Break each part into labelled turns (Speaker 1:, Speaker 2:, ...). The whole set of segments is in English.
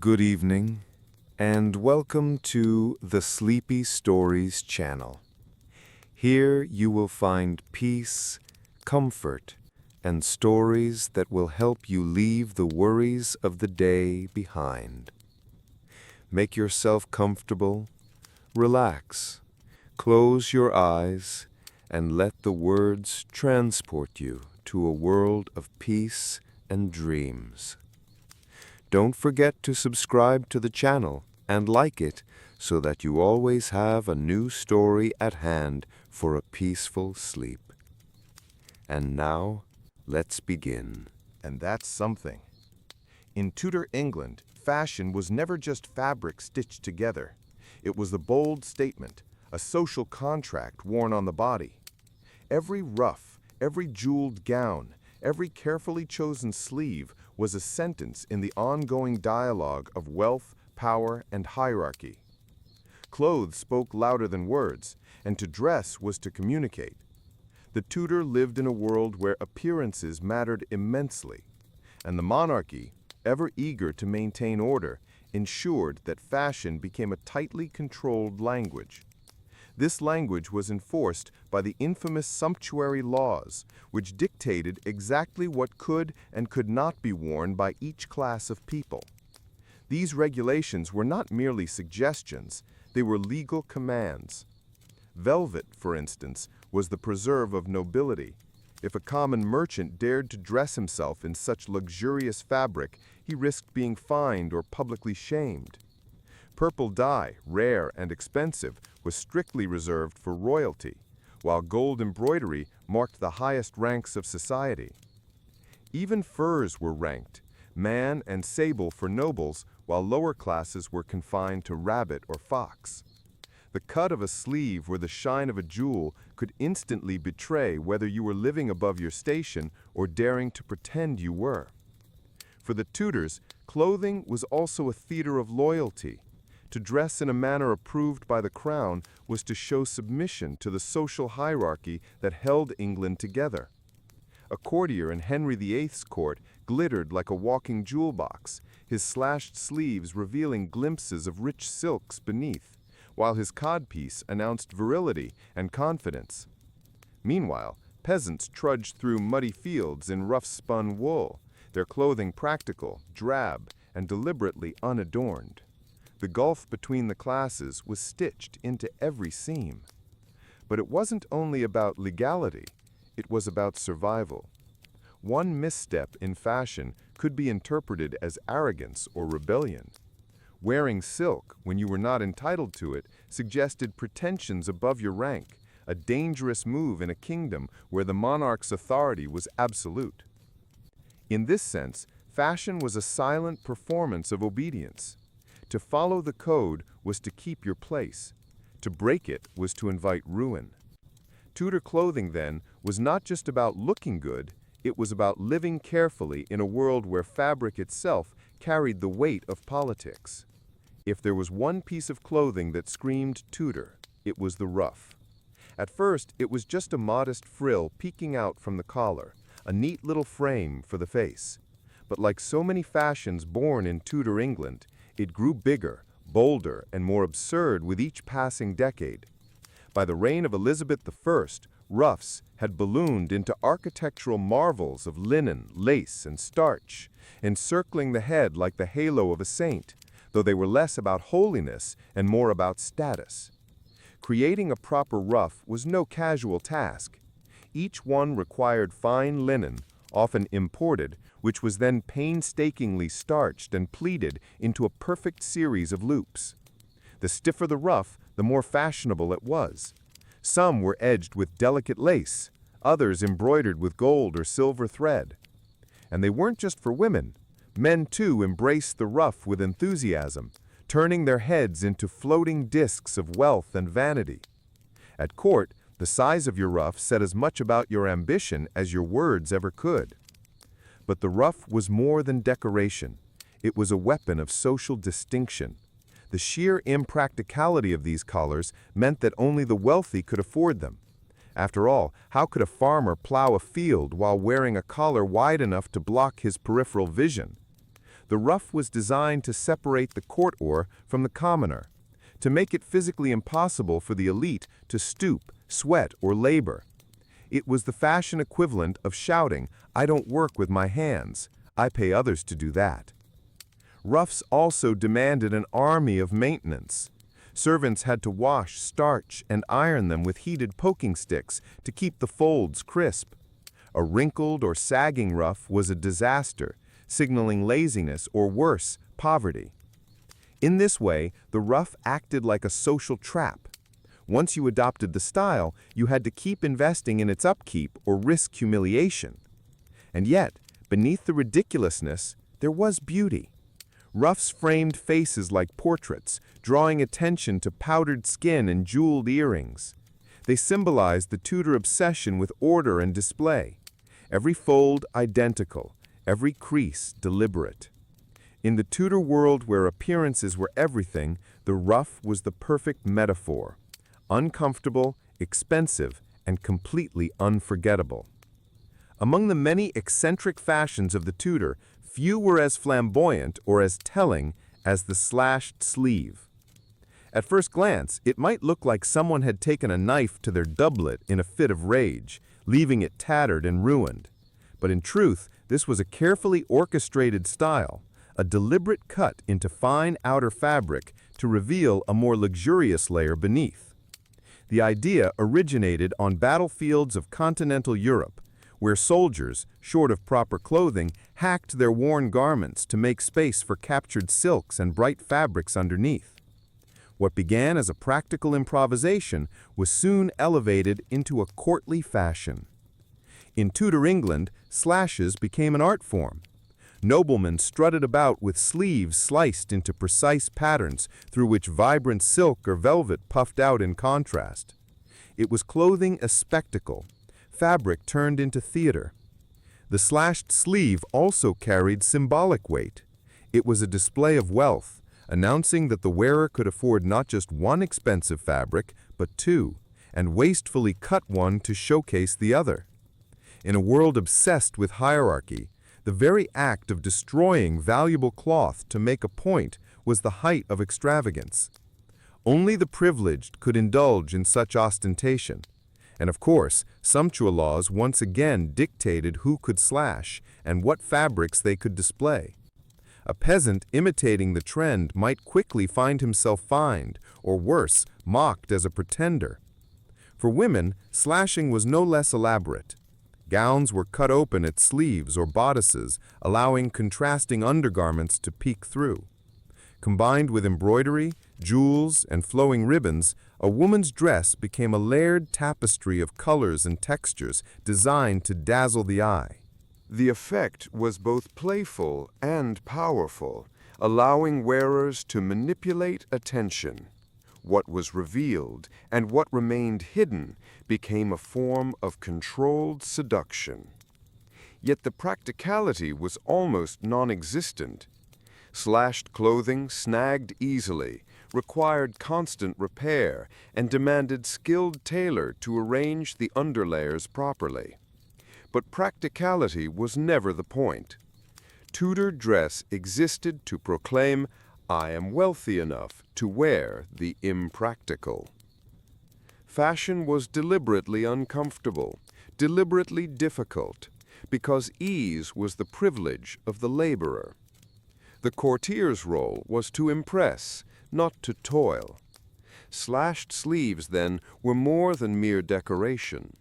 Speaker 1: Good evening, and welcome to the Sleepy Stories channel. Here you will find peace, comfort, and stories that will help you leave the worries of the day behind. Make yourself comfortable, relax, close your eyes, and let the words transport you to a world of peace and dreams. Don't forget to subscribe to the channel and like it so that you always have a new story at hand for a peaceful sleep. And now, let's begin.
Speaker 2: And that's something. In Tudor England, fashion was never just fabric stitched together. It was a bold statement, a social contract worn on the body. Every ruff, every jeweled gown, every carefully chosen sleeve was a sentence in the ongoing dialogue of wealth, power, and hierarchy. Clothes spoke louder than words, and to dress was to communicate. The Tudor lived in a world where appearances mattered immensely, and the monarchy, ever eager to maintain order, ensured that fashion became a tightly controlled language. This language was enforced by the infamous sumptuary laws, which dictated exactly what could and could not be worn by each class of people. These regulations were not merely suggestions, they were legal commands. Velvet, for instance, was the preserve of nobility. If a common merchant dared to dress himself in such luxurious fabric, he risked being fined or publicly shamed. Purple dye, rare and expensive, was strictly reserved for royalty, while gold embroidery marked the highest ranks of society. Even furs were ranked, man and sable for nobles, while lower classes were confined to rabbit or fox. The cut of a sleeve or the shine of a jewel could instantly betray whether you were living above your station or daring to pretend you were. For the Tudors, clothing was also a theater of loyalty. To dress in a manner approved by the crown was to show submission to the social hierarchy that held England together. A courtier in Henry VIII's court glittered like a walking jewel box, his slashed sleeves revealing glimpses of rich silks beneath, while his codpiece announced virility and confidence. Meanwhile, peasants trudged through muddy fields in rough-spun wool, their clothing practical, drab, and deliberately unadorned. The gulf between the classes was stitched into every seam. But it wasn't only about legality, it was about survival. One misstep in fashion could be interpreted as arrogance or rebellion. Wearing silk when you were not entitled to it suggested pretensions above your rank, a dangerous move in a kingdom where the monarch's authority was absolute. In this sense, fashion was a silent performance of obedience. To follow the code was to keep your place. To break it was to invite ruin. Tudor clothing, then, was not just about looking good, it was about living carefully in a world where fabric itself carried the weight of politics. If there was one piece of clothing that screamed Tudor, it was the ruff. At first, it was just a modest frill peeking out from the collar, a neat little frame for the face. But like so many fashions born in Tudor England, it grew bigger, bolder, and more absurd with each passing decade. By the reign of Elizabeth I, ruffs had ballooned into architectural marvels of linen, lace, and starch, encircling the head like the halo of a saint, though they were less about holiness and more about status. Creating a proper ruff was no casual task. Each one required fine linen, often imported, which was then painstakingly starched and pleated into a perfect series of loops. The stiffer the ruff, the more fashionable it was. Some were edged with delicate lace, others embroidered with gold or silver thread. And they weren't just for women. Men, too, embraced the ruff with enthusiasm, turning their heads into floating discs of wealth and vanity. At court, the size of your ruff said as much about your ambition as your words ever could. But the ruff was more than decoration. It was a weapon of social distinction. The sheer impracticality of these collars meant that only the wealthy could afford them. After all, how could a farmer plow a field while wearing a collar wide enough to block his peripheral vision? The ruff was designed to separate the courtier from the commoner, to make it physically impossible for the elite to stoop, sweat, or labor. It was the fashion equivalent of shouting, "I don't work with my hands, I pay others to do that." Ruffs also demanded an army of maintenance. Servants had to wash, starch, and iron them with heated poking sticks to keep the folds crisp. A wrinkled or sagging ruff was a disaster, signaling laziness or worse, poverty. In this way, the ruff acted like a social trap. Once you adopted the style, you had to keep investing in its upkeep or risk humiliation. And yet, beneath the ridiculousness, there was beauty. Ruffs framed faces like portraits, drawing attention to powdered skin and jeweled earrings. They symbolized the Tudor obsession with order and display. Every fold identical, every crease deliberate. In the Tudor world where appearances were everything, the ruff was the perfect metaphor. Uncomfortable, expensive, and completely unforgettable. Among the many eccentric fashions of the Tudor, few were as flamboyant or as telling as the slashed sleeve. At first glance, it might look like someone had taken a knife to their doublet in a fit of rage, leaving it tattered and ruined. But in truth, this was a carefully orchestrated style, a deliberate cut into fine outer fabric to reveal a more luxurious layer beneath. The idea originated on battlefields of continental Europe, where soldiers, short of proper clothing, hacked their worn garments to make space for captured silks and bright fabrics underneath. What began as a practical improvisation was soon elevated into a courtly fashion. In Tudor England, slashes became an art form. Noblemen strutted about with sleeves sliced into precise patterns through which vibrant silk or velvet puffed out in contrast. It was clothing a spectacle, fabric turned into theater. The slashed sleeve also carried symbolic weight. It was a display of wealth, announcing that the wearer could afford not just one expensive fabric, but two, and wastefully cut one to showcase the other. In a world obsessed with hierarchy, the very act of destroying valuable cloth to make a point was the height of extravagance. Only the privileged could indulge in such ostentation. And of course, sumptuous laws once again dictated who could slash and what fabrics they could display. A peasant imitating the trend might quickly find himself fined, or worse, mocked as a pretender. For women, slashing was no less elaborate. Gowns were cut open at sleeves or bodices, allowing contrasting undergarments to peek through. Combined with embroidery, jewels, and flowing ribbons, a woman's dress became a layered tapestry of colors and textures designed to dazzle the eye.
Speaker 1: The effect was both playful and powerful, allowing wearers to manipulate attention. What was revealed and what remained hidden became a form of controlled seduction. Yet the practicality was almost non-existent. Slashed clothing snagged easily, required constant repair, and demanded skilled tailor to arrange the underlayers properly. But practicality was never the point. Tudor dress existed to proclaim, "I am wealthy enough to wear the impractical." Fashion was deliberately uncomfortable, deliberately difficult, because ease was the privilege of the laborer. The courtier's role was to impress, not to toil. Slashed sleeves, then, were more than mere decoration.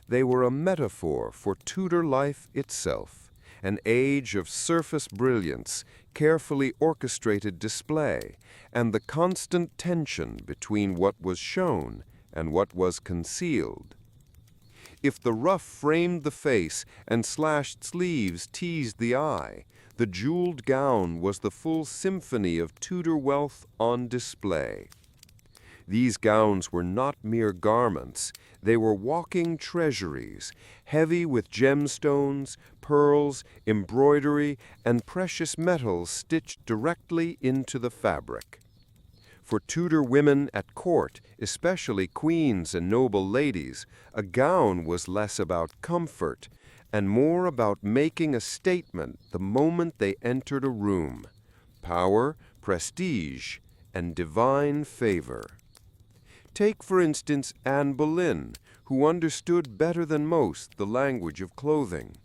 Speaker 1: They were a metaphor for Tudor life itself, an age of surface brilliance, carefully orchestrated display, and the constant tension between what was shown and what was concealed. If the ruff framed the face and slashed sleeves teased the eye, the jeweled gown was the full symphony of Tudor wealth on display. These gowns were not mere garments, they were walking treasuries, heavy with gemstones, pearls, embroidery, and precious metals stitched directly into the fabric. For Tudor women at court, especially queens and noble ladies, a gown was less about comfort and more about making a statement the moment they entered a room. Power, prestige, and divine favor. Take, for instance, Anne Boleyn, who understood better than most the language of clothing.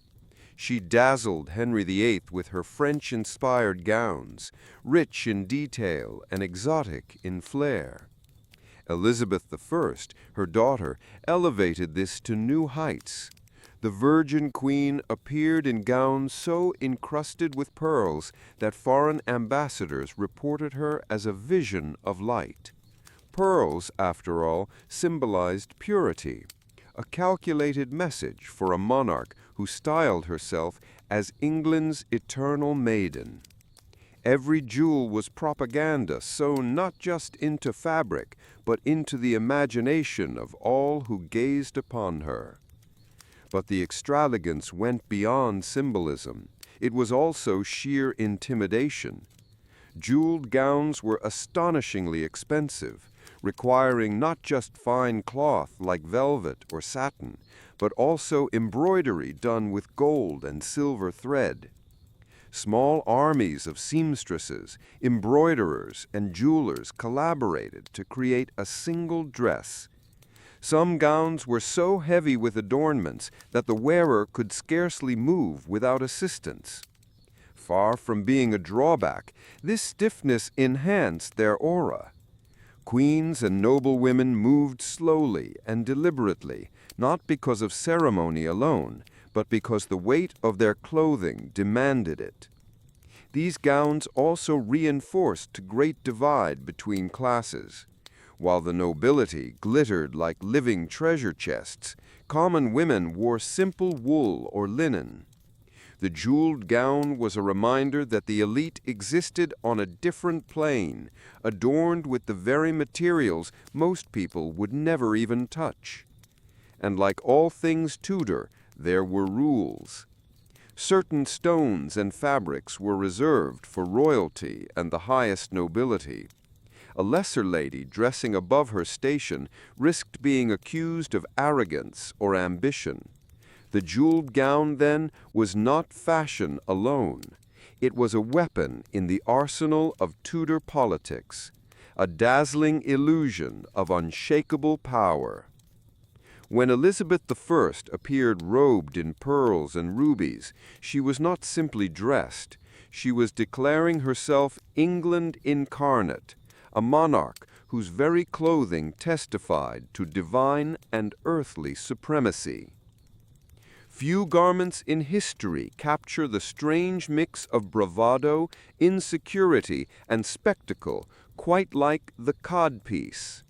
Speaker 1: She dazzled Henry VIII with her French-inspired gowns, rich in detail and exotic in flair. Elizabeth I, her daughter, elevated this to new heights. The Virgin Queen appeared in gowns so encrusted with pearls that foreign ambassadors reported her as a vision of light. Pearls, after all, symbolized purity, a calculated message for a monarch who styled herself as England's eternal maiden. Every jewel was propaganda sewn not just into fabric, but into the imagination of all who gazed upon her. But the extravagance went beyond symbolism. It was also sheer intimidation. Jeweled gowns were astonishingly expensive, requiring not just fine cloth like velvet or satin, but also embroidery done with gold and silver thread. Small armies of seamstresses, embroiderers, and jewelers collaborated to create a single dress. Some gowns were so heavy with adornments that the wearer could scarcely move without assistance. Far from being a drawback, this stiffness enhanced their aura. Queens and noblewomen moved slowly and deliberately, not because of ceremony alone, but because the weight of their clothing demanded it. These gowns also reinforced the great divide between classes. While the nobility glittered like living treasure chests, common women wore simple wool or linen. The jeweled gown was a reminder that the elite existed on a different plane, adorned with the very materials most people would never even touch. And like all things Tudor, there were rules. Certain stones and fabrics were reserved for royalty and the highest nobility. A lesser lady dressing above her station risked being accused of arrogance or ambition. The jeweled gown, then, was not fashion alone. It was a weapon in the arsenal of Tudor politics, a dazzling illusion of unshakable power. When Elizabeth I appeared robed in pearls and rubies, she was not simply dressed. She was declaring herself England incarnate, a monarch whose very clothing testified to divine and earthly supremacy. Few garments in history capture the strange mix of bravado, insecurity, and spectacle quite like the codpiece.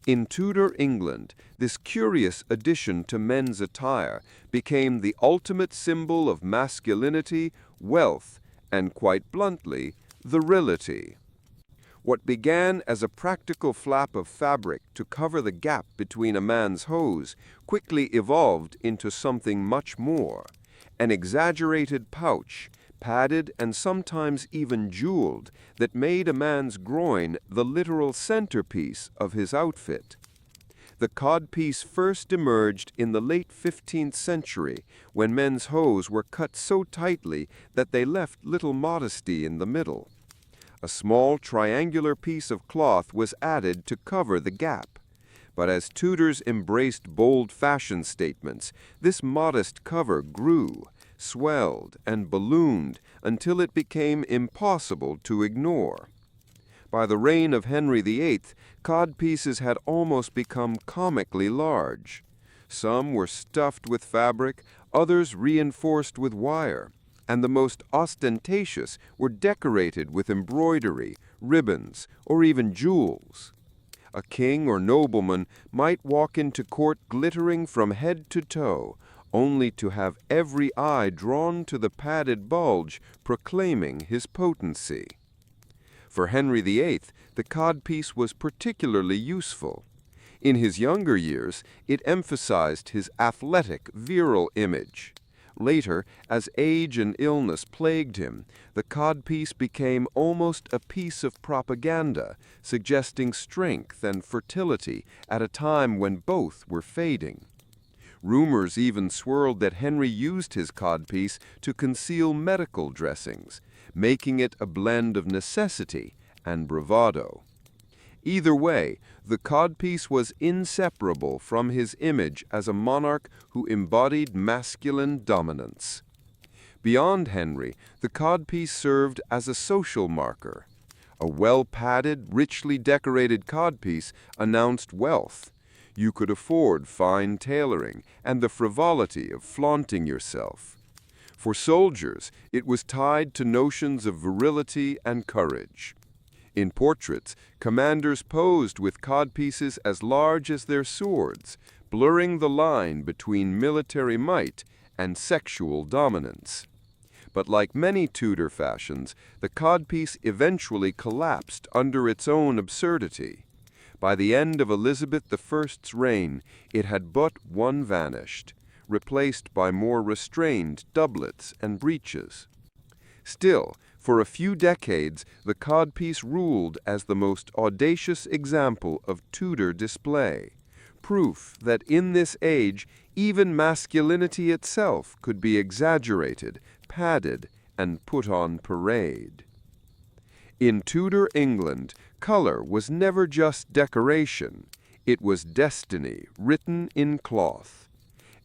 Speaker 1: In Tudor England, this curious addition to men's attire became the ultimate symbol of masculinity, wealth, and quite bluntly, virility. What began as a practical flap of fabric to cover the gap between a man's hose quickly evolved into something much more, an exaggerated pouch, padded and sometimes even jeweled, that made a man's groin the literal centerpiece of his outfit. The codpiece first emerged in the late 15th century, when men's hose were cut so tightly that they left little modesty in the middle. A small triangular piece of cloth was added to cover the gap. But as Tudors embraced bold fashion statements, this modest cover grew, swelled, and ballooned until it became impossible to ignore. By the reign of Henry VIII, codpieces had almost become comically large. Some were stuffed with fabric, others reinforced with wire, and the most ostentatious were decorated with embroidery, ribbons, or even jewels. A king or nobleman might walk into court glittering from head to toe, only to have every eye drawn to the padded bulge proclaiming his potency. For Henry VIII, the codpiece was particularly useful. In his younger years, it emphasized his athletic, virile image. Later, as age and illness plagued him, the codpiece became almost a piece of propaganda, suggesting strength and fertility at a time when both were fading.
Speaker 3: Rumors even swirled that Henry used his codpiece to conceal medical dressings, making it a blend of necessity and bravado. Either way, the codpiece was inseparable from his image as a monarch who embodied masculine dominance. Beyond Henry, the codpiece served as a social marker. A well-padded, richly decorated codpiece announced wealth. You could afford fine tailoring and the frivolity of flaunting yourself. For soldiers, it was tied to notions of virility and courage. In portraits, commanders posed with codpieces as large as their swords, blurring the line between military might and sexual dominance. But like many Tudor fashions, the codpiece eventually collapsed under its own absurdity. By the end of Elizabeth I's reign, it had but one vanished, replaced by more restrained doublets and breeches. Still, for a few decades, the codpiece ruled as the most audacious example of Tudor display, proof that in this age, even masculinity itself could be exaggerated, padded, and put on parade. In Tudor England, color was never just decoration. It was destiny written in cloth.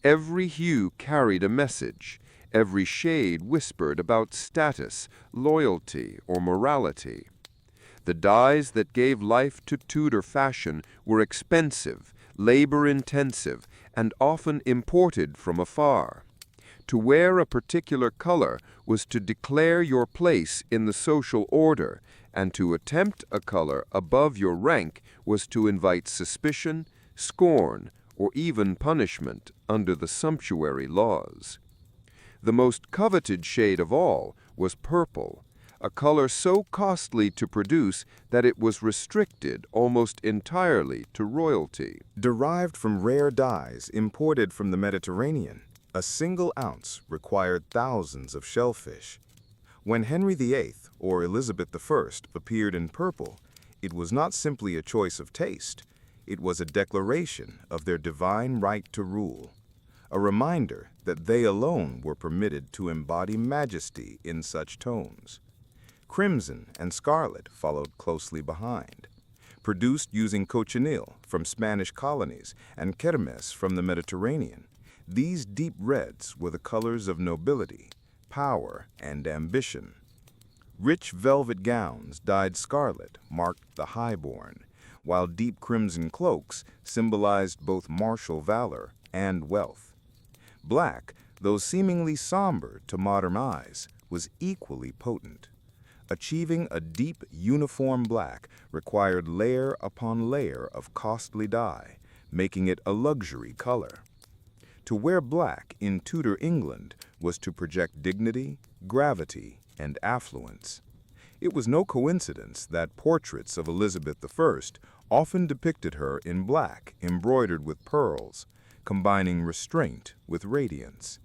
Speaker 3: Every hue carried a message. Every shade whispered about status, loyalty, or morality. The dyes that gave life to Tudor fashion were expensive, labor-intensive, and often imported from afar. To wear a particular color was to declare your place in the social order, and to attempt a color above your rank was to invite suspicion, scorn, or even punishment under the sumptuary laws. The most coveted shade of all was purple, a color so costly to produce that it was restricted almost entirely to royalty.
Speaker 1: Derived from rare dyes imported from the Mediterranean, a single ounce required thousands of shellfish. When Henry VIII or Elizabeth I appeared in purple, it was not simply a choice of taste. It was a declaration of their divine right to rule, a reminder that they alone were permitted to embody majesty in such tones. Crimson and scarlet followed closely behind. Produced using cochineal from Spanish colonies and kermes from the Mediterranean, these deep reds were the colors of nobility, power, and ambition. Rich velvet gowns dyed scarlet marked the highborn, while deep crimson cloaks symbolized both martial valor and wealth. Black, though seemingly somber to modern eyes, was equally potent. Achieving a deep, uniform black required layer upon layer of costly dye, making it a luxury color. To wear black in Tudor England was to project dignity, gravity, and affluence. It was no coincidence that portraits of Elizabeth I often depicted her in black embroidered with pearls, combining restraint with radiance.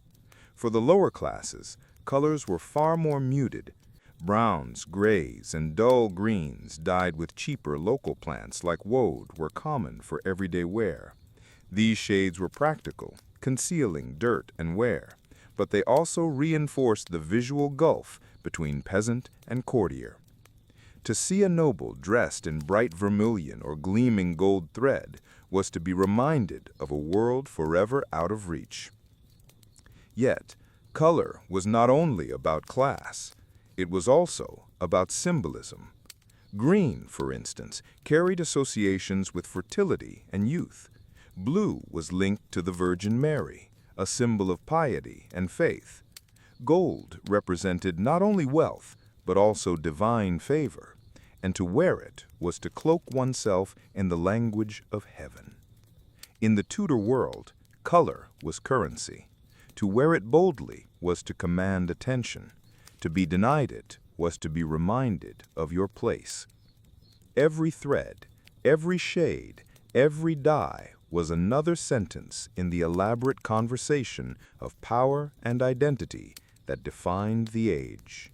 Speaker 1: For the lower classes, colors were far more muted. Browns, grays, and dull greens dyed with cheaper local plants like woad were common for everyday wear. These shades were practical, concealing dirt and wear, but they also reinforced the visual gulf between peasant and courtier. To see a noble dressed in bright vermilion or gleaming gold thread was to be reminded of a world forever out of reach. Yet, color was not only about class, it was also about symbolism. Green, for instance, carried associations with fertility and youth. Blue was linked to the Virgin Mary, a symbol of piety and faith. Gold represented not only wealth, but also divine favor, and to wear it was to cloak oneself in the language of heaven. In the Tudor world, color was currency. To wear it boldly was to command attention. To be denied it was to be reminded of your place. Every thread, every shade, every dye was another sentence in the elaborate conversation of power and identity that defined the age.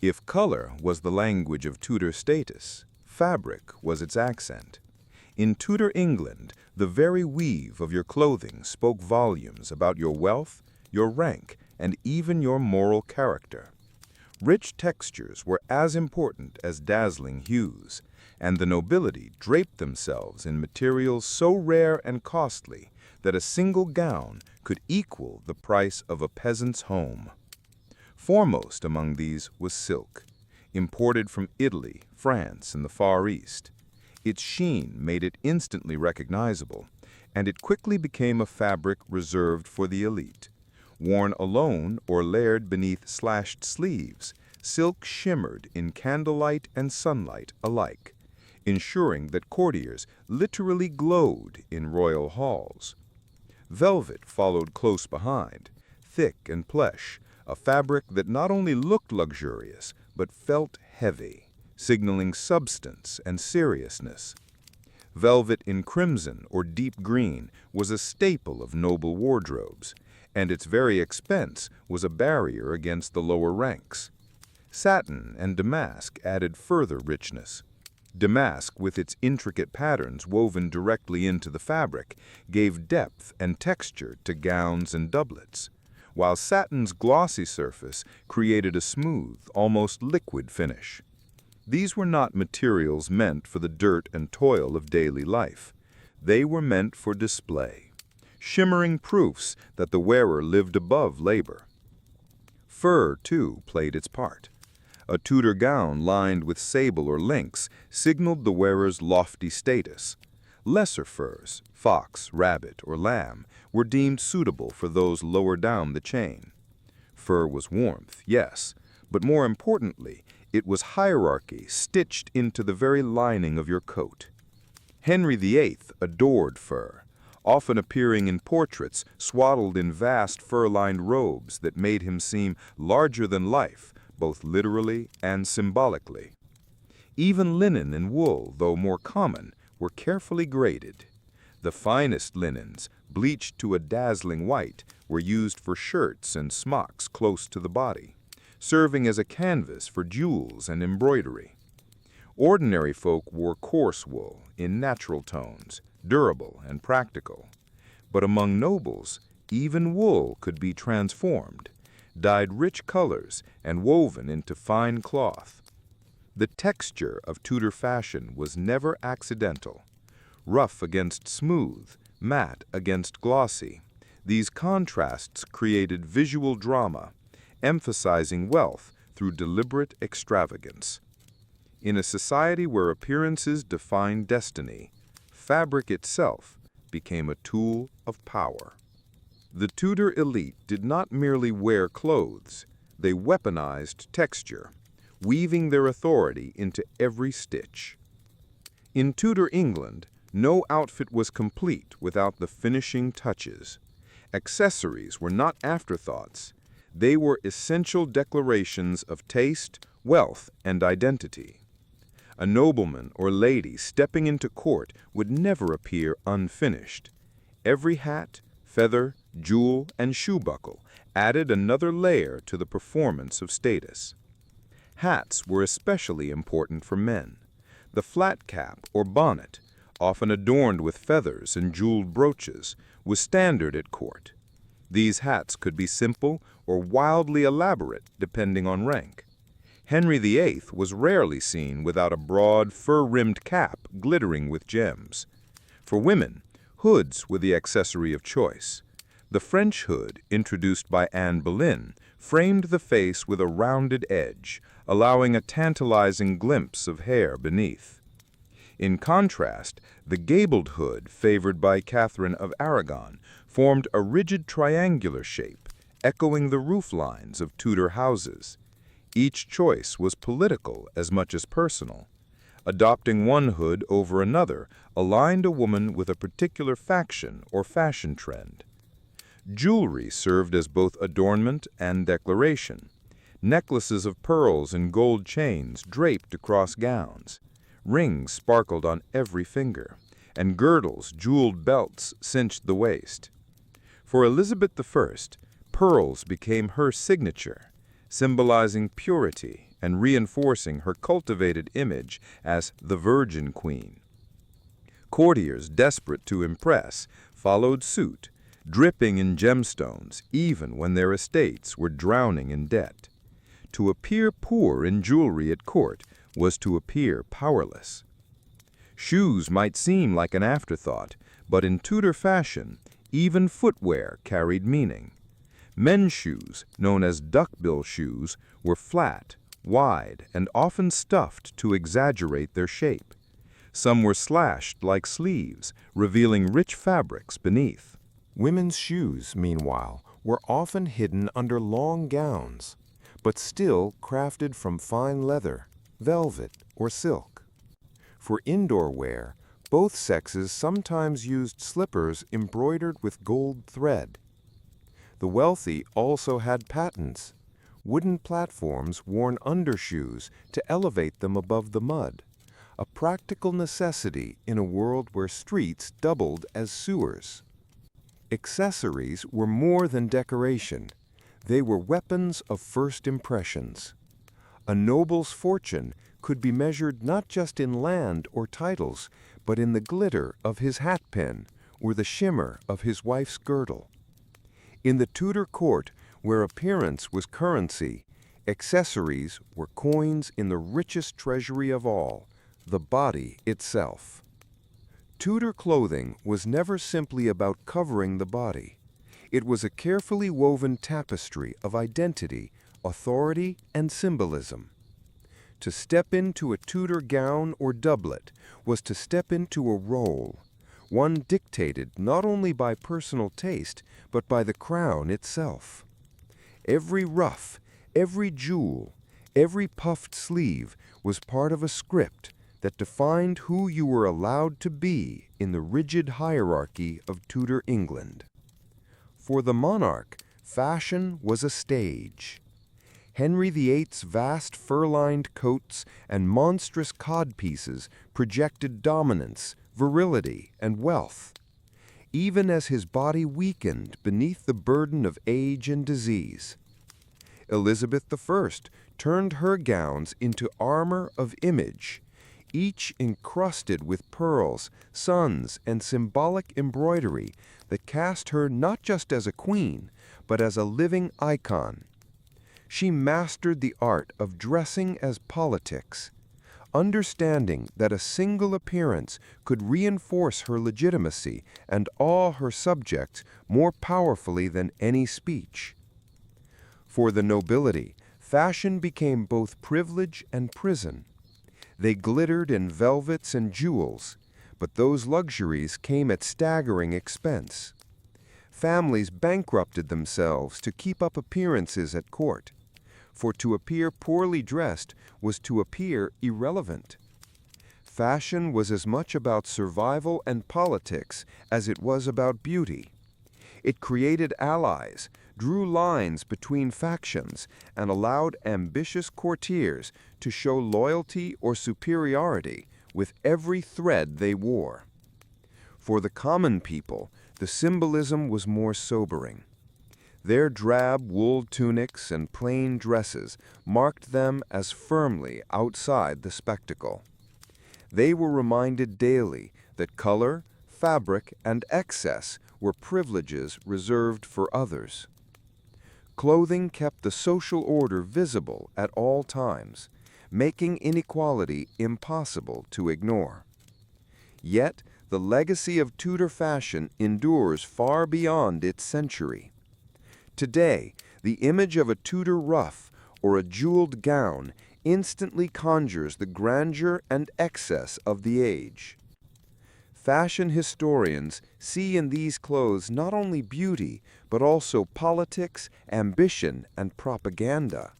Speaker 1: If color was the language of Tudor status, fabric was its accent.
Speaker 2: In Tudor England, the very weave of your clothing spoke volumes about your wealth, your rank, and even your moral character. Rich textures were as important as dazzling hues, and the nobility draped themselves in materials so rare and costly that a single gown could equal the price of a peasant's home. Foremost among these was silk, imported from Italy, France, and the Far East. Its sheen made it instantly recognizable, and it quickly became a fabric reserved for the elite. Worn alone or layered beneath slashed sleeves, silk shimmered in candlelight and sunlight alike, ensuring that courtiers literally glowed in royal halls. Velvet followed close behind, thick and plush, a fabric that not only looked luxurious, but felt heavy, signaling substance and seriousness. Velvet in crimson or deep green was a staple of noble wardrobes, and its very expense was a barrier against the lower ranks. Satin and damask added further richness. Damask, with its intricate patterns woven directly into the fabric, gave depth and texture to gowns and doublets, while satin's glossy surface created a smooth, almost liquid finish. These were not materials meant for the dirt and toil of daily life. They were meant for display, shimmering proofs that the wearer lived above labor. Fur, too, played its part. A Tudor gown lined with sable or lynx signaled the wearer's lofty status. Lesser furs, fox, rabbit, or lamb, were deemed suitable for those lower down the chain. Fur was warmth, yes, but more importantly, it was hierarchy stitched into the very lining of your coat. Henry VIII adored fur, often appearing in portraits swaddled in vast fur-lined robes that made him seem larger than life, both literally and symbolically. Even linen and wool, though more common, were carefully graded. The finest linens, bleached to a dazzling white, were used for shirts and smocks close to the body, serving as a canvas for jewels and embroidery. Ordinary folk wore coarse wool in natural tones, durable and practical. But among nobles, even wool could be transformed, dyed rich colors, and woven into fine cloth. The texture of Tudor fashion was never accidental. Rough against smooth, matte against glossy, these contrasts created visual drama, emphasizing wealth through deliberate extravagance. In a society where appearances defined destiny, fabric itself became a tool of power. The Tudor elite did not merely wear clothes, they weaponized texture, weaving their authority into every stitch. In Tudor England, no outfit was complete without the finishing touches. Accessories were not afterthoughts, they were essential declarations of taste, wealth, and identity. A nobleman or lady stepping into court would never appear unfinished. Every hat, feather, jewel, and shoe buckle added another layer to the performance of status. Hats were especially important for men. The flat cap or bonnet, often adorned with feathers and jeweled brooches, was standard at court. These hats could be simple or wildly elaborate depending on rank. Henry VIII was rarely seen without a broad, fur-rimmed cap glittering with gems. For women, hoods were the accessory of choice. The French hood, introduced by Anne Boleyn, framed the face with a rounded edge, allowing a tantalizing glimpse of hair beneath. In contrast, the gabled hood, favored by Catherine of Aragon, formed a rigid triangular shape, echoing the roof lines of Tudor houses. Each choice was political as much as personal. Adopting one hood over another aligned a woman with a particular faction or fashion trend. Jewelry served as both adornment and declaration. Necklaces of pearls and gold chains draped across gowns. Rings sparkled on every finger, and girdles, jeweled belts cinched the waist. For Elizabeth I, pearls became her signature, symbolizing purity and reinforcing her cultivated image as the Virgin Queen.
Speaker 4: Courtiers desperate to impress followed suit, dripping in gemstones even when their estates were drowning in debt. To appear poor in jewelry at court was to appear powerless. Shoes might seem like an afterthought, but in Tudor fashion, even footwear carried meaning. Men's shoes, known as duckbill shoes, were flat, wide, and often stuffed to exaggerate their shape. Some were slashed like sleeves, revealing rich fabrics beneath.
Speaker 1: Women's shoes, meanwhile, were often hidden under long gowns, but still crafted from fine leather, velvet, or silk. For indoor wear, both sexes sometimes used slippers embroidered with gold thread. The wealthy also had pattens, wooden platforms worn under shoes to elevate them above the mud, a practical necessity in a world where streets doubled as sewers. Accessories were more than decoration. They were weapons of first impressions. A noble's fortune could be measured not just in land or titles, but in the glitter of his hatpin or the shimmer of his wife's girdle. In the Tudor court, where appearance was currency, accessories were coins in the richest treasury of all, the body itself. Tudor clothing was never simply about covering the body. It was a carefully woven tapestry of identity, authority, and symbolism. To step into a Tudor gown or doublet was to step into a role, one dictated not only by personal taste, but by the crown itself. Every ruff, every jewel, every puffed sleeve was part of a script that defined who you were allowed to be in the rigid hierarchy of Tudor England. For the monarch, fashion was a stage. Henry VIII's vast fur-lined coats and monstrous codpieces projected dominance, virility, and wealth. Even as his body weakened beneath the burden of age and disease. Elizabeth I turned her gowns into armor of image, each encrusted with pearls, suns, and symbolic embroidery that cast her not just as a queen, but as a living icon. She mastered the art of dressing as politics, understanding that a single appearance could reinforce her legitimacy and awe her subjects more powerfully than any speech. For the nobility, fashion became both privilege and prison. They glittered in velvets and jewels, but those luxuries came at staggering expense. Families bankrupted themselves to keep up appearances at court, for to appear poorly dressed was to appear irrelevant. Fashion was as much about survival and politics as it was about beauty. It created allies, drew lines between factions, and allowed ambitious courtiers to show loyalty or superiority with every thread they wore. For the common people, the symbolism was more sobering. Their drab wool tunics and plain dresses marked them as firmly outside the spectacle. They were reminded daily that color, fabric, and excess were privileges reserved for others. Clothing kept the social order visible at all times, making inequality impossible to ignore. Yet, the legacy of Tudor fashion endures far beyond its century. Today, the image of a Tudor ruff or a jeweled gown instantly conjures the grandeur and excess of the age. Fashion historians see in these clothes not only beauty, but also politics, ambition, and propaganda.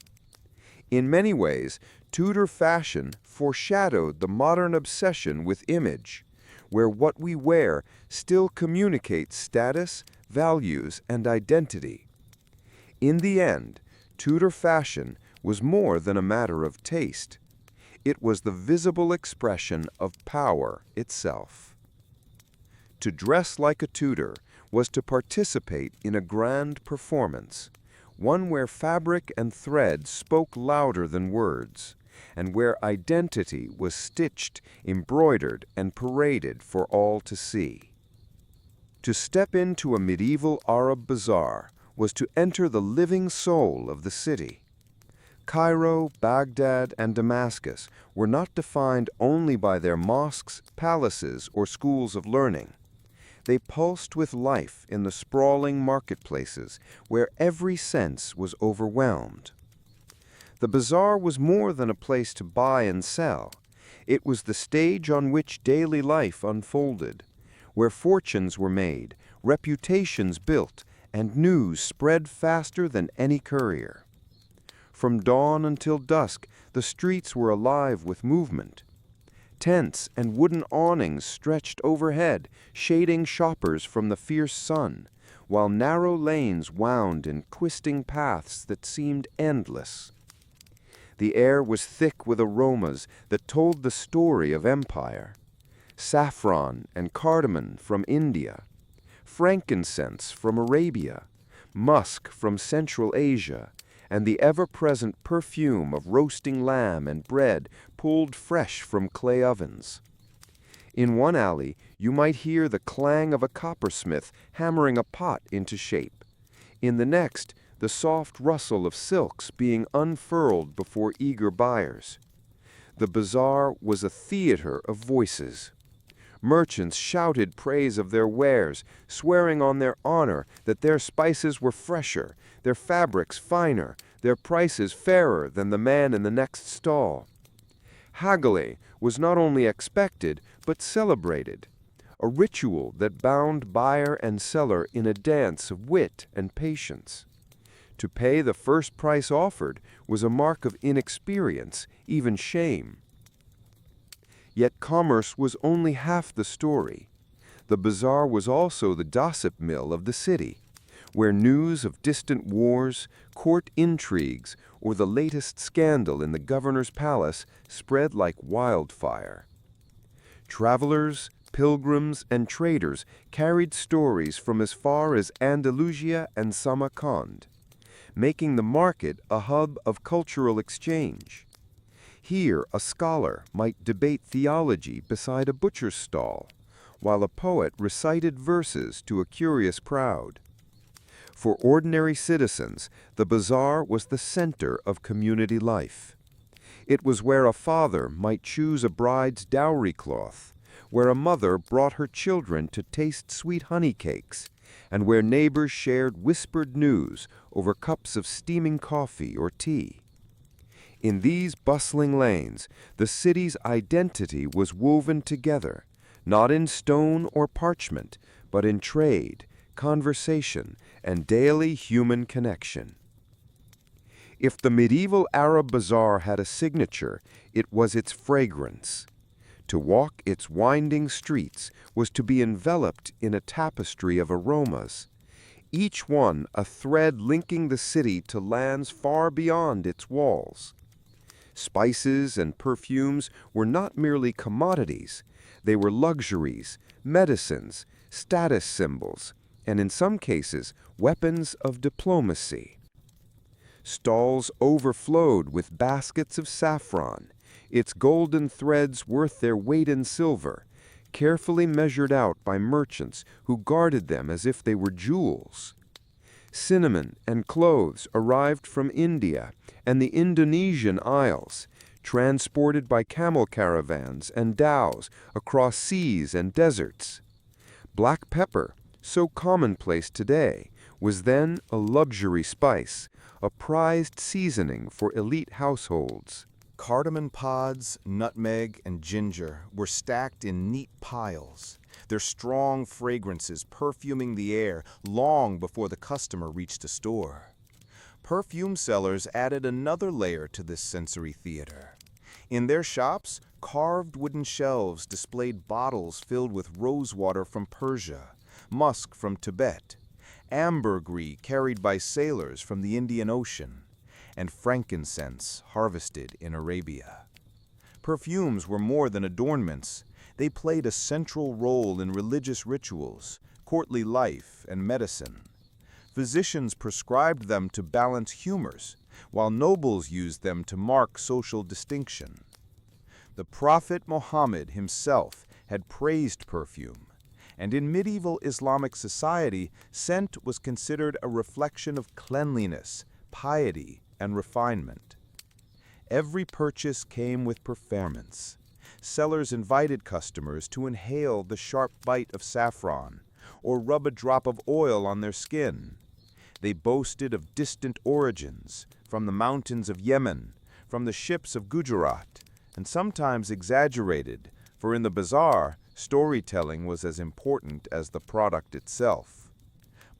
Speaker 1: In many ways, Tudor fashion foreshadowed the modern obsession with image, where what we wear still communicates status, values, and identity. In the end, Tudor fashion was more than a matter of taste. It was the visible expression of power itself. To dress like a Tudor was to participate in a grand performance, one where fabric and thread spoke louder than words,
Speaker 3: and where identity was stitched, embroidered, and paraded for all to see. To step into a medieval Arab bazaar was to enter the living soul of the city. Cairo, Baghdad, and Damascus were not defined only by their mosques, palaces, or schools of learning. They pulsed with life in the sprawling marketplaces where every sense was overwhelmed. The bazaar was more than a place to buy and sell. It was the stage on which daily life unfolded, where fortunes were made, reputations built, and news spread faster than any courier. From dawn until dusk, the streets were alive with movement. Tents and wooden awnings stretched overhead, shading shoppers from the fierce sun, while narrow lanes wound in twisting paths that seemed endless. The air was thick with aromas that told the story of empire. Saffron and cardamom from India, frankincense from Arabia, musk from Central Asia, and the ever-present perfume of roasting lamb and bread pulled fresh from clay ovens. In one alley, you might hear the clang of a coppersmith hammering a pot into shape. In the next, the soft rustle of silks being unfurled before eager buyers. The bazaar was a theater of voices. Merchants shouted praise of their wares, swearing on their honor that their spices were fresher, their fabrics finer, their prices fairer than the man in the next stall. Haggling was not only expected, but celebrated, a ritual that bound buyer and seller in a dance of wit and patience. To pay the first price offered was a mark of inexperience, even shame. Yet commerce was only half the story. The bazaar was also the gossip mill of the city, where news of distant wars, court intrigues, or the latest scandal in the governor's palace spread like wildfire. Travelers, pilgrims, and traders carried stories from as far as Andalusia and Samarkand, making the market a hub of cultural exchange. Here, a scholar might debate theology beside a butcher's stall, while a poet recited verses to a curious crowd. For ordinary citizens, the bazaar was the center of community life. It was where a father might choose a bride's dowry cloth, where a mother brought her children to taste sweet honey cakes, and where neighbors shared whispered news over cups of steaming coffee or tea. In these bustling lanes, the city's identity was woven together, not in stone or parchment, but in trade, conversation, and daily human connection. If the medieval Arab bazaar had a signature, it was its fragrance. To walk its winding streets was to be enveloped in a tapestry of aromas, each one a thread linking the city to lands far beyond its walls. Spices and perfumes were not merely commodities, they were luxuries, medicines, status symbols, and in some cases, weapons of diplomacy. Stalls overflowed with baskets of saffron, its golden threads worth their weight in silver, carefully measured out by merchants who guarded them as if they were jewels. Cinnamon and cloves arrived from India and the Indonesian Isles, transported by camel caravans and dhows across seas and deserts. Black pepper, so commonplace today, was then a luxury spice, a prized seasoning for elite households.
Speaker 2: Cardamom pods, nutmeg, and ginger were stacked in neat piles, their strong fragrances perfuming the air long before the customer reached a store. Perfume sellers added another layer to this sensory theater. In their shops, carved wooden shelves displayed bottles filled with rosewater from Persia, musk from Tibet, ambergris carried by sailors from the Indian Ocean, and frankincense harvested in Arabia. Perfumes were more than adornments. They played a central role in religious rituals, courtly life, and medicine. Physicians prescribed them to balance humors, while nobles used them to mark social distinction. The Prophet Muhammad himself had praised perfume, and in medieval Islamic society, scent was considered a reflection of cleanliness, piety, and refinement. Every purchase came with performance. Sellers invited customers to inhale the sharp bite of saffron or rub a drop of oil on their skin. They boasted of distant origins, from the mountains of Yemen, from the ships of Gujarat, and sometimes exaggerated, for in the bazaar, storytelling was as important as the product itself.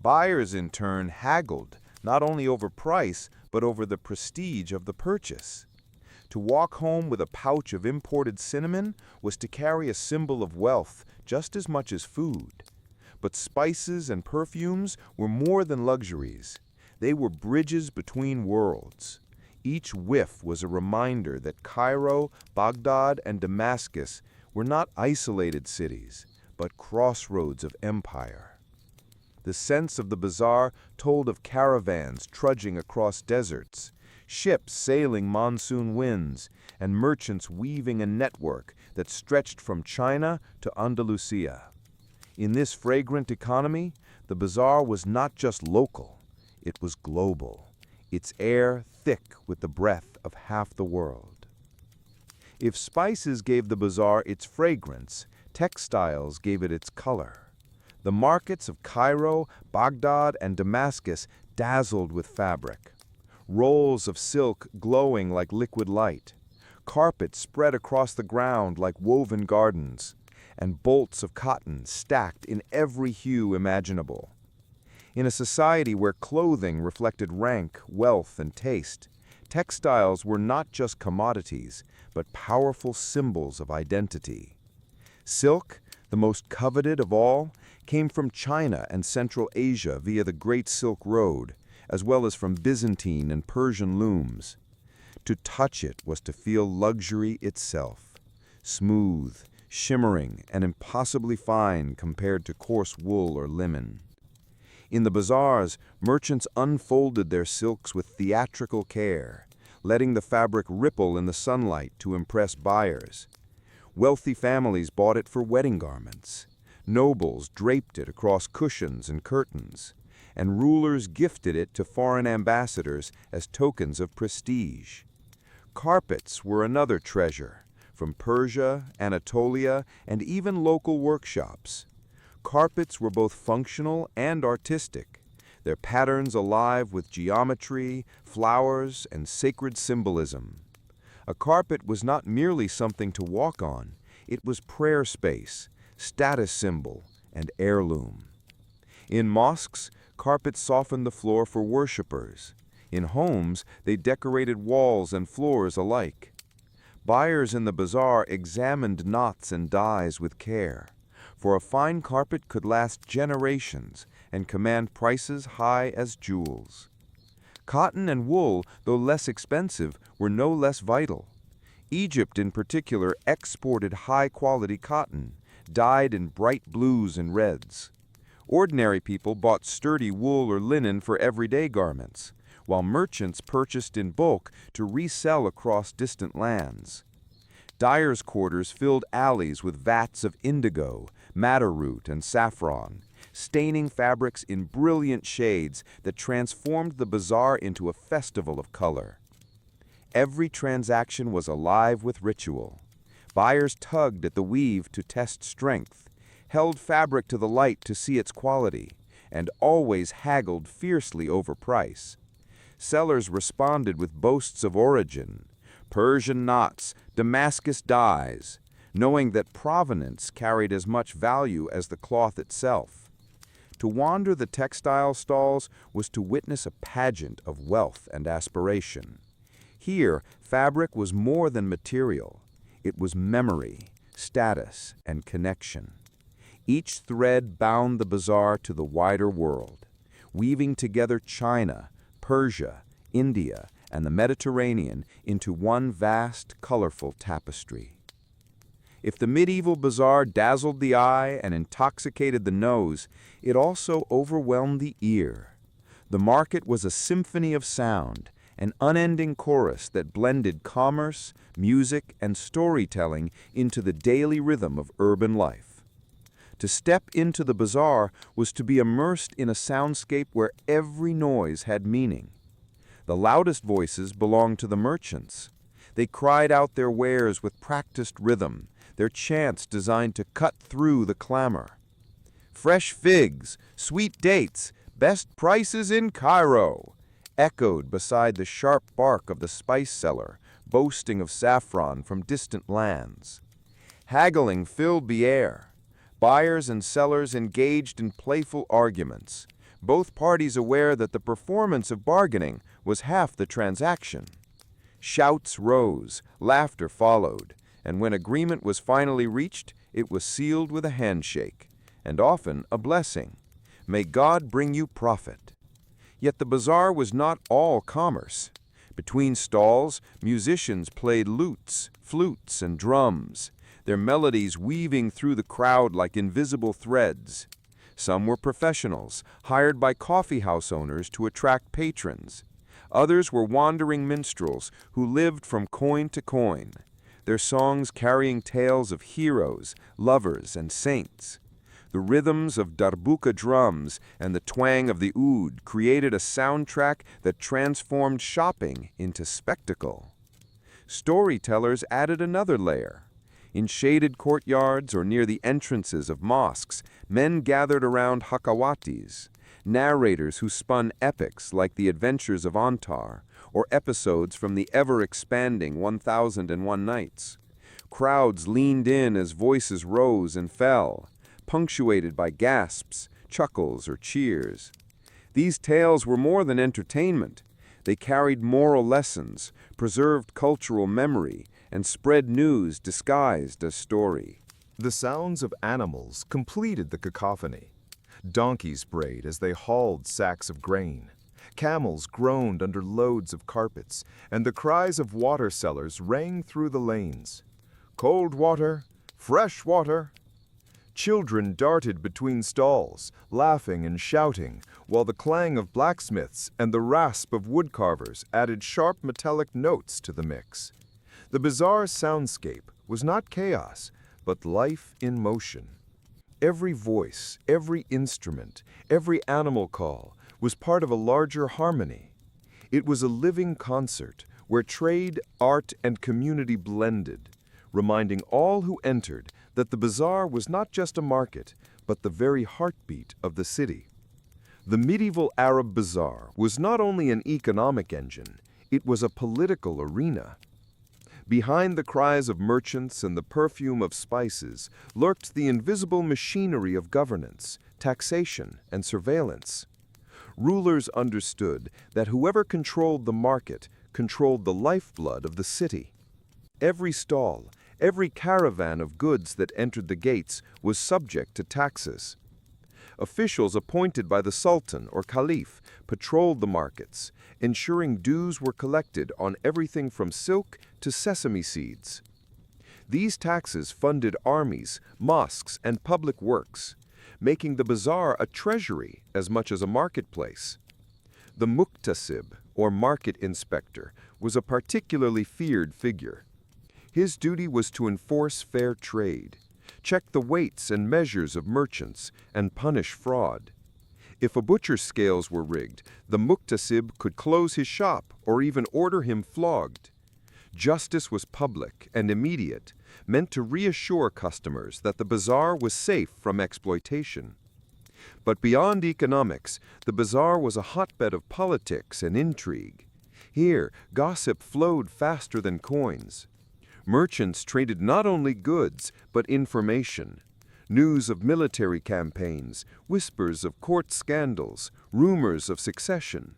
Speaker 2: Buyers, in turn, haggled, not only over price, but over the prestige of the purchase. To walk home with a pouch of imported cinnamon was to carry a symbol of wealth just as much as food. But spices and perfumes were more than luxuries. They were bridges between worlds. Each whiff was a reminder that Cairo, Baghdad, and Damascus were not isolated cities, but crossroads of empire. The sense of the bazaar told of caravans trudging across deserts, ships sailing monsoon winds, and merchants weaving a network that stretched from China to Andalusia. In this fragrant economy, the bazaar was not just local, it was global, its air thick with the breath of half the world. If spices gave the bazaar its fragrance, textiles gave it its color. The markets of Cairo, Baghdad, and Damascus dazzled with fabric. Rolls of silk glowing like liquid light, carpets spread across the ground like woven gardens, and bolts of cotton stacked in every hue imaginable. In a society where clothing reflected rank, wealth, and taste, textiles were not just commodities, but powerful symbols of identity. Silk, the most coveted of all, came from China and Central Asia via the Great Silk Road, as well as from Byzantine and Persian looms. To touch it was to feel luxury itself, smooth, shimmering, and impossibly fine compared to coarse wool or linen. In the bazaars, merchants unfolded their silks with theatrical care, letting the fabric ripple in the sunlight to impress buyers. Wealthy families bought it for wedding garments. Nobles draped it across cushions and curtains, and rulers gifted it to foreign ambassadors as tokens of prestige. Carpets were another treasure, from Persia, Anatolia, and even local workshops. Carpets were both functional and artistic, their patterns alive with geometry, flowers, and sacred symbolism. A carpet was not merely something to walk on, it was prayer space, status symbol, and heirloom. In mosques, carpets softened the floor for worshippers. In homes, they decorated walls and floors alike. Buyers in the bazaar examined knots and dyes with care, for a fine carpet could last generations and command prices high as jewels. Cotton and wool, though less expensive, were no less vital. Egypt in particular exported high-quality cotton, dyed in bright blues and reds. Ordinary people bought sturdy wool or linen for everyday garments, while merchants purchased in bulk to resell across distant lands. Dyers' quarters filled alleys with vats of indigo, madder root, and saffron, staining fabrics in brilliant shades that transformed the bazaar into a festival of color. Every transaction was alive with ritual. Buyers tugged at the weave to test strength, held fabric to the light to see its quality, and always haggled fiercely over price. Sellers responded with boasts of origin, Persian knots, Damascus dyes, knowing that provenance carried as much value as the cloth itself. To wander the textile stalls was to witness a pageant of wealth and aspiration. Here, fabric was more than material. It was memory, status, and connection. Each thread bound the bazaar to the wider world, weaving together China, Persia, India, and the Mediterranean into one vast, colorful tapestry. If the medieval bazaar dazzled the eye and intoxicated the nose, it also overwhelmed the ear. The market was a symphony of sound,
Speaker 4: an unending chorus that blended commerce, music, and storytelling into the daily rhythm of urban life. To step into the bazaar was to be immersed in a soundscape where every noise had meaning. The loudest voices belonged to the merchants. They cried out their wares with practiced rhythm, their chants designed to cut through the clamor. "Fresh figs, sweet dates, best prices in Cairo," echoed beside the sharp bark of the spice seller, boasting of saffron from distant lands. Haggling filled the air. Buyers and sellers engaged in playful arguments, both parties aware that the performance of bargaining was half the transaction. Shouts rose, laughter followed, and when agreement was finally reached, it was sealed with a handshake, and often a blessing. "May God bring you profit." Yet the bazaar was not all commerce. Between stalls, musicians played lutes, flutes, and drums, their melodies weaving through the crowd like invisible threads. Some were professionals, hired by coffeehouse owners to attract patrons. Others were wandering minstrels who lived from coin to coin, their songs carrying tales of heroes, lovers, and saints. The rhythms of darbuka drums and the twang of the oud created a soundtrack that transformed shopping into spectacle. Storytellers added another layer. In shaded courtyards or near the entrances of mosques, men gathered around hakawatis, narrators who spun epics like the adventures of Antar, or episodes from the ever-expanding 1001 Nights. Crowds leaned in as voices rose and fell, punctuated by gasps, chuckles, or cheers. These tales were more than entertainment. They carried moral lessons, preserved cultural memory, and spread news disguised as story.
Speaker 1: The sounds of animals completed the cacophony. Donkeys brayed as they hauled sacks of grain. Camels groaned under loads of carpets, and the cries of water sellers rang through the lanes. "Cold water! Fresh water!" Children darted between stalls, laughing and shouting, while the clang of blacksmiths and the rasp of woodcarvers added sharp metallic notes to the mix. The bazaar soundscape was not chaos, but life in motion. Every voice, every instrument, every animal call was part of a larger harmony. It was a living concert where trade, art, and community blended, reminding all who entered that the bazaar was not just a market, but the very heartbeat of the city. The medieval Arab bazaar was not only an economic engine, it was a political arena. Behind the cries of merchants and the perfume of spices lurked the invisible machinery of governance, taxation, and surveillance. Rulers understood that whoever controlled the market controlled the lifeblood of the city. Every stall, every caravan of goods that entered the gates was subject to taxes. Officials appointed by the Sultan or Caliph patrolled the markets, ensuring dues were collected on everything from silk to sesame seeds. These taxes funded armies, mosques, and public works, making the bazaar a treasury as much as a marketplace. The muktasib, or market inspector, was a particularly feared figure. His duty was to enforce fair trade, check the weights and measures of merchants, and punish fraud. If a butcher's scales were rigged, the muktasib could close his shop or even order him flogged. Justice was public and immediate, meant to reassure customers that the bazaar was safe from exploitation. But beyond economics, the bazaar was a hotbed of politics and intrigue. Here, gossip flowed faster than coins. Merchants traded not only goods, but information. News of military campaigns, whispers of court scandals, rumors of succession.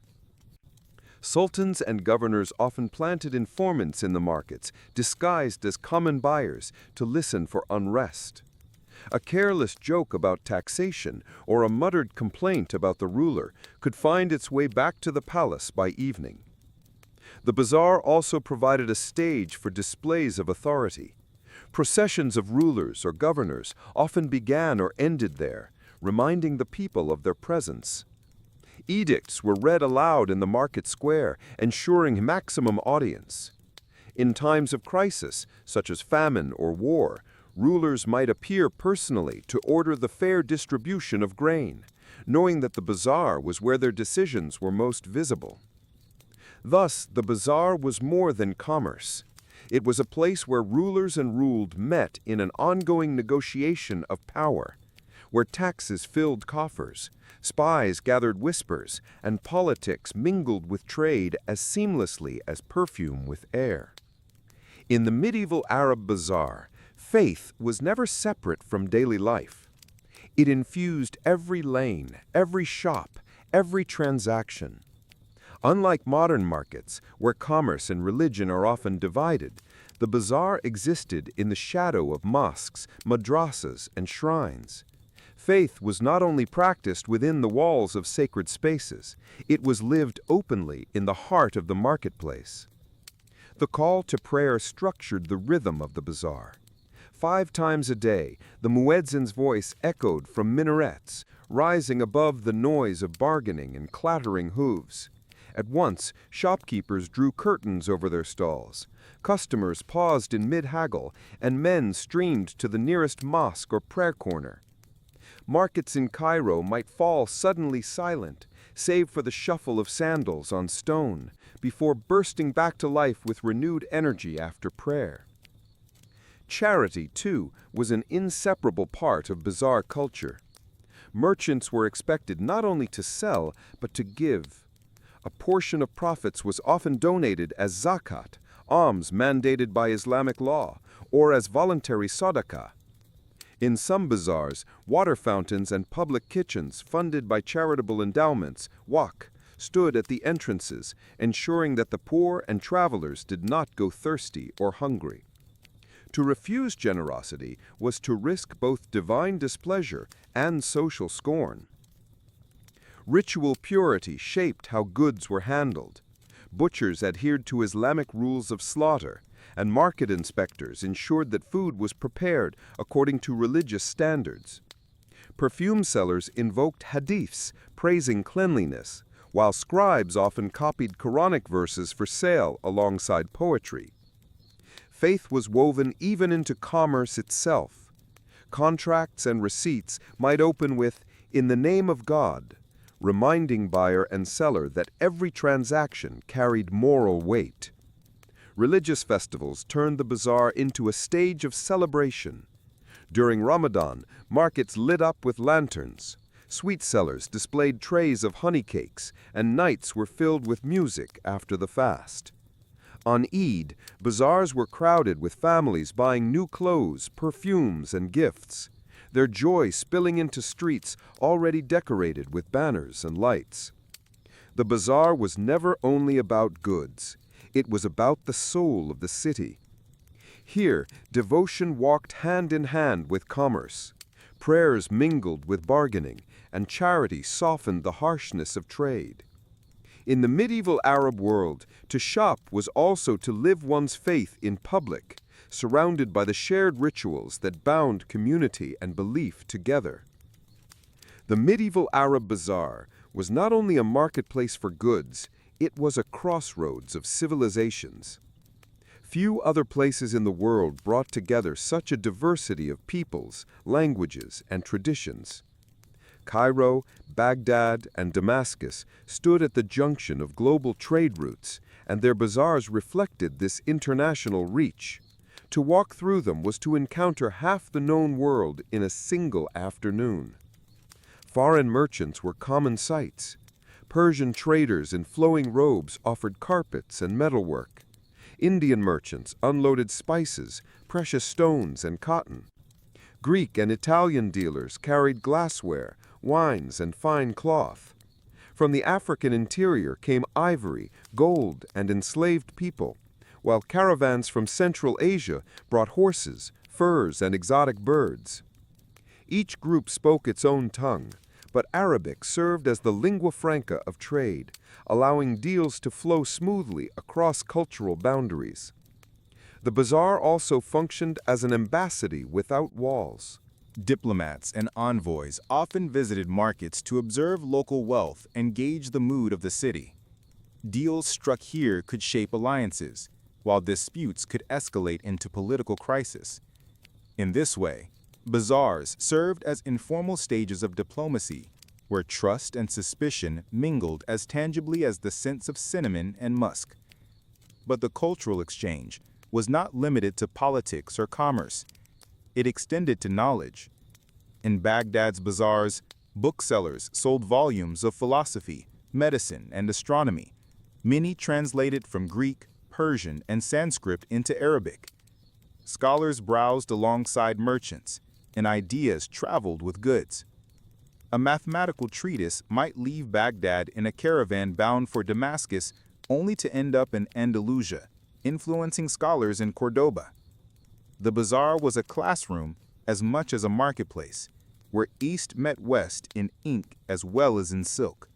Speaker 1: Sultans and governors often planted informants in the markets, disguised as common buyers, to listen for unrest. A careless joke about taxation or a muttered complaint about the ruler could find its way back to the palace by evening. The bazaar also provided a stage for displays of authority. Processions of rulers or governors often began or ended there, reminding the people of their presence.
Speaker 3: Edicts were read aloud in the market square, ensuring maximum audience. In times of crisis, such as famine or war, rulers might appear personally to order the fair distribution of grain, knowing that the bazaar was where their decisions were most visible. Thus, the bazaar was more than commerce. It was a place where rulers and ruled met in an ongoing negotiation of power, where taxes filled coffers, spies gathered whispers, and politics mingled with trade as seamlessly as perfume with air. In the medieval Arab bazaar, faith was never separate from daily life. It infused every lane, every shop, every transaction. Unlike modern markets, where commerce and religion are often divided, the bazaar existed in the shadow of mosques, madrasas, and shrines. Faith was not only practiced within the walls of sacred spaces, it was lived openly in the heart of the marketplace. The call to prayer structured the rhythm of the bazaar. 5 times a day, the muezzin's voice echoed from minarets, rising above the noise of bargaining and clattering hooves. At once, shopkeepers drew curtains over their stalls. Customers paused in mid-haggle, and men streamed to the nearest mosque or prayer corner. Markets in Cairo might fall suddenly silent, save for the shuffle of sandals on stone, before bursting back to life with renewed energy after prayer. Charity, too, was an inseparable part of bazaar culture. Merchants were expected not only to sell, but to give. A portion of profits was often donated as zakat, alms mandated by Islamic law, or as voluntary sadaqah. In some bazaars, water fountains and public kitchens funded by charitable endowments, waqf, stood at the entrances, ensuring that the poor and travelers did not go thirsty or hungry. To refuse generosity was to risk both divine displeasure and social scorn. Ritual purity shaped how goods were handled. Butchers adhered to Islamic rules of slaughter, and market inspectors ensured that food was prepared according to religious standards. Perfume sellers invoked hadiths praising cleanliness, while scribes often copied Quranic verses for sale alongside poetry. Faith was woven even into commerce itself. Contracts and receipts might open with, "In the name of God," reminding buyer and seller that every transaction carried moral weight. Religious festivals turned the bazaar into a stage of celebration. During Ramadan, markets lit up with lanterns. Sweet sellers displayed trays of honey cakes, and nights were filled with music after the fast. On Eid, bazaars were crowded with families buying new clothes, perfumes, and gifts, their joy spilling into streets already decorated with banners and lights. The bazaar was never only about goods. It was about the soul of the city. Here, devotion walked hand in hand with commerce. Prayers mingled with bargaining, and charity softened the harshness of trade. In the medieval Arab world, to shop was also to live one's faith in public, surrounded by the shared rituals that bound community and belief together. The medieval Arab bazaar was not only a marketplace for goods, it was a crossroads of civilizations. Few other places in the world brought together such a diversity of peoples, languages, and traditions. Cairo, Baghdad, and Damascus stood at the junction of global trade routes, and their bazaars reflected this international reach. To walk through them was to encounter half the known world in a single afternoon. Foreign merchants were common sights. Persian traders in flowing robes offered carpets and metalwork. Indian merchants unloaded spices, precious stones, and cotton. Greek and Italian dealers carried glassware, wines, and fine cloth. From the African interior came ivory, gold, and enslaved people, while caravans from Central Asia brought horses, furs, and exotic birds. Each group spoke its own tongue, but Arabic served as the lingua franca of trade, allowing deals to flow smoothly across cultural boundaries. The bazaar also functioned as an embassy without walls.
Speaker 5: Diplomats and envoys often visited markets to observe local wealth and gauge the mood of the city. Deals struck here could shape alliances, while disputes could escalate into political crisis. In this way, bazaars served as informal stages of diplomacy, where trust and suspicion mingled as tangibly as the scents of cinnamon and musk. But the cultural exchange was not limited to politics or commerce. It extended to knowledge. In Baghdad's bazaars, booksellers sold volumes of philosophy, medicine, and astronomy, many translated from Greek, Persian, and Sanskrit into Arabic. Scholars browsed alongside merchants, and ideas traveled with goods. A mathematical treatise might leave Baghdad in a caravan bound for Damascus only to end up in Andalusia, influencing scholars in Cordoba. The bazaar was a classroom as much as a marketplace, where East met West in ink as well as in silk.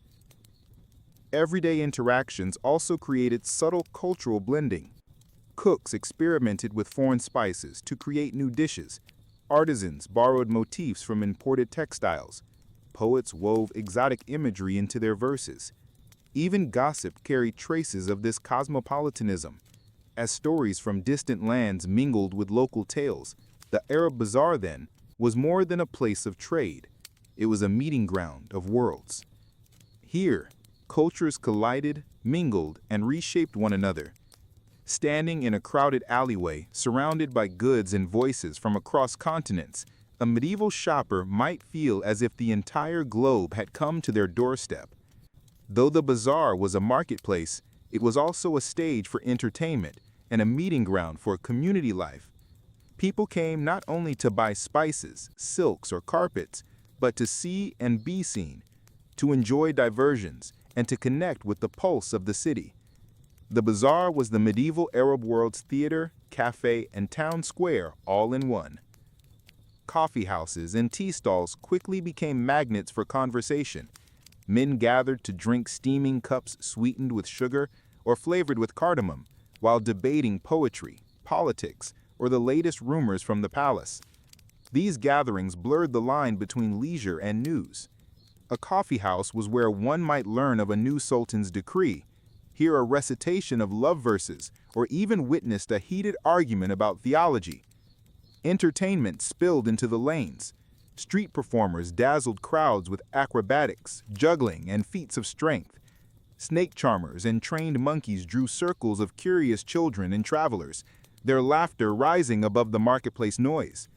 Speaker 5: Everyday interactions also created subtle cultural blending. Cooks experimented with foreign spices to create new dishes. Artisans borrowed motifs from imported textiles. Poets wove exotic imagery into their verses. Even gossip carried traces of this cosmopolitanism. As stories from distant lands mingled with local tales, the Arab bazaar then was more than a place of trade. It was a meeting ground of worlds. Here, cultures collided, mingled, and reshaped one another. Standing in a crowded alleyway surrounded by goods and voices from across continents, a medieval shopper might feel as if the entire globe had come to their doorstep. Though the bazaar was a marketplace, it was also a stage for entertainment and a meeting ground for community life. People came not only to buy spices, silks, or carpets, but to see and be seen, to enjoy diversions, and to connect with the pulse of the city. The bazaar was the medieval Arab world's theater, cafe, and town square all in one. Coffee houses and tea stalls quickly became magnets for conversation. Men gathered to drink steaming cups sweetened with sugar or flavored with cardamom, while debating poetry, politics, or the latest rumors from the palace. These gatherings blurred the line between leisure and news. A coffee house was where one might learn of a new sultan's decree, hear a recitation of love verses, or even witnessed a heated argument about theology. Entertainment spilled into the lanes. Street performers dazzled crowds with acrobatics, juggling, and feats of strength. Snake charmers and trained monkeys drew circles of curious children and travelers, their laughter rising above the marketplace noise.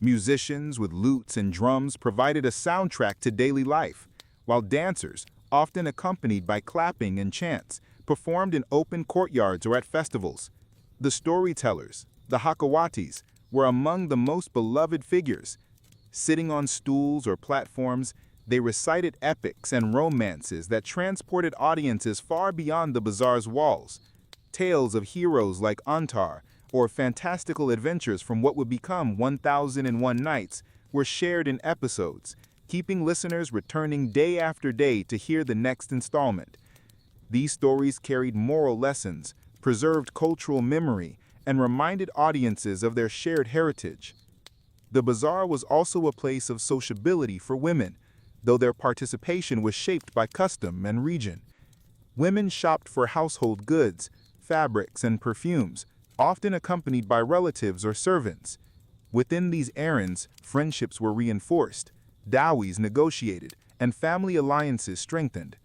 Speaker 5: Musicians with lutes and drums provided a soundtrack to daily life, while dancers, often accompanied by clapping and chants, performed in open courtyards or at festivals. The storytellers, the hakawatis, were among the most beloved figures. Sitting on stools or platforms, they recited epics and romances that transported audiences far beyond the bazaar's walls. Tales of heroes like Antar, or fantastical adventures from what would become 1001 Nights, were shared in episodes, keeping listeners returning day after day to hear the next installment. These stories carried moral lessons, preserved cultural memory, and reminded audiences of their shared heritage. The bazaar was also a place of sociability for women, though their participation was shaped by custom and region. Women shopped for household goods, fabrics, and perfumes, often accompanied by relatives or servants. Within these errands, friendships were reinforced, dowries negotiated, and family alliances strengthened.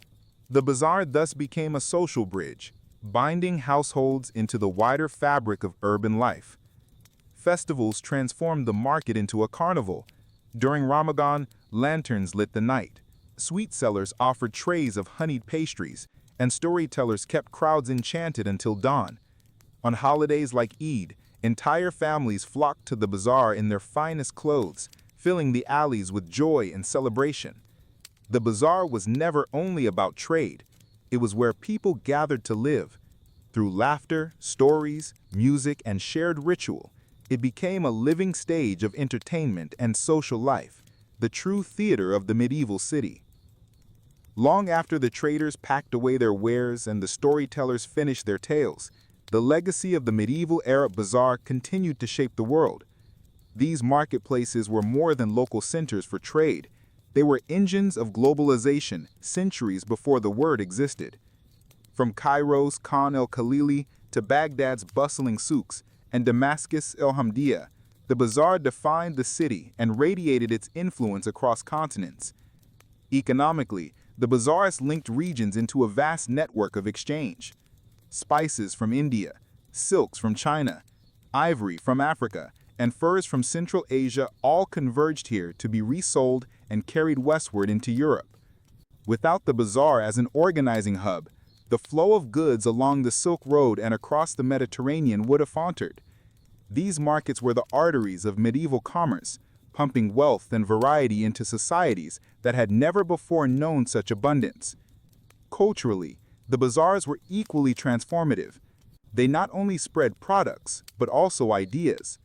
Speaker 5: The bazaar thus became a social bridge, binding households into the wider fabric of urban life. Festivals transformed the market into a carnival. During Ramadan, lanterns lit the night. Sweet sellers offered trays of honeyed pastries, and storytellers kept crowds enchanted until dawn. On holidays like Eid, entire families flocked to the bazaar in their finest clothes, filling the alleys with joy and celebration. The bazaar was never only about trade. It was where people gathered to live. Through laughter, stories, music, and shared ritual, it became a living stage of entertainment and social life, the true theater of the medieval city. Long after the traders packed away their wares and the storytellers finished their tales, the legacy of the medieval Arab bazaar continued to shape the world. These marketplaces were more than local centers for trade. They were engines of globalization centuries before the word existed. From Cairo's Khan el-Khalili to Baghdad's bustling souks and Damascus' el-Hamdiya, the bazaar defined the city and radiated its influence across continents. Economically, the bazaars linked regions into a vast network of exchange. Spices from India, silks from China, ivory from Africa, and furs from Central Asia all converged here to be resold and carried westward into Europe. Without the bazaar as an organizing hub, the flow of goods along the Silk Road and across the Mediterranean would have faltered. These markets were the arteries of medieval commerce, pumping wealth and variety into societies that had never before known such abundance. Culturally, the bazaars were equally transformative. They not only spread products, but also ideas.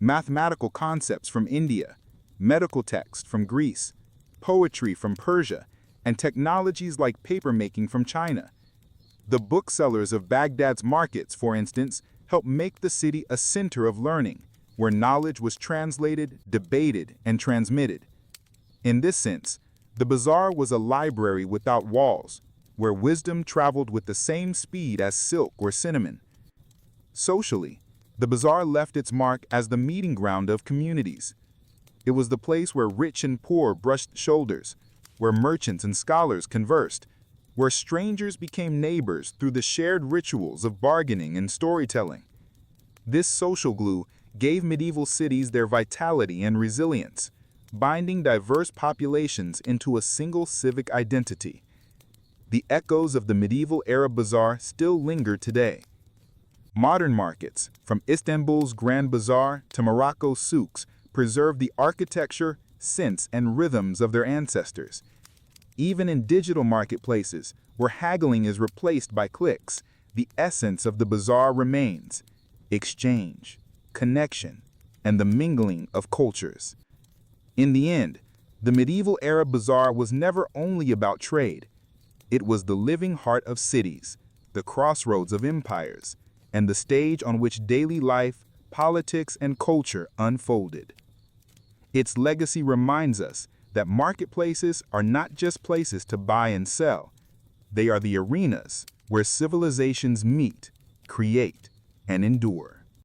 Speaker 5: Mathematical concepts from India, medical texts from Greece, poetry from Persia, and technologies like papermaking from China. The booksellers of Baghdad's markets, for instance, helped make the city a center of learning, where knowledge was translated, debated, and transmitted. In this sense, the bazaar was a library without walls, where wisdom traveled with the same speed as silk or cinnamon. Socially, the bazaar left its mark as the meeting ground of communities. It was the place where rich and poor brushed shoulders, where merchants and scholars conversed, where strangers became neighbors through the shared rituals of bargaining and storytelling. This social glue gave medieval cities their vitality and resilience, binding diverse populations into a single civic identity. The echoes of the medieval era bazaar still linger today. Modern markets, from Istanbul's Grand Bazaar to Morocco's souks, preserve the architecture, scents, and rhythms of their ancestors. Even in digital marketplaces, where haggling is replaced by clicks, the essence of the bazaar remains: exchange, connection, and the mingling of cultures. In the end, the medieval era bazaar was never only about trade. It was the living heart of cities, the crossroads of empires, and the stage on which daily life, politics, and culture unfolded. Its legacy reminds us that marketplaces are not just places to buy and sell. They are the arenas where civilizations meet, create, and endure.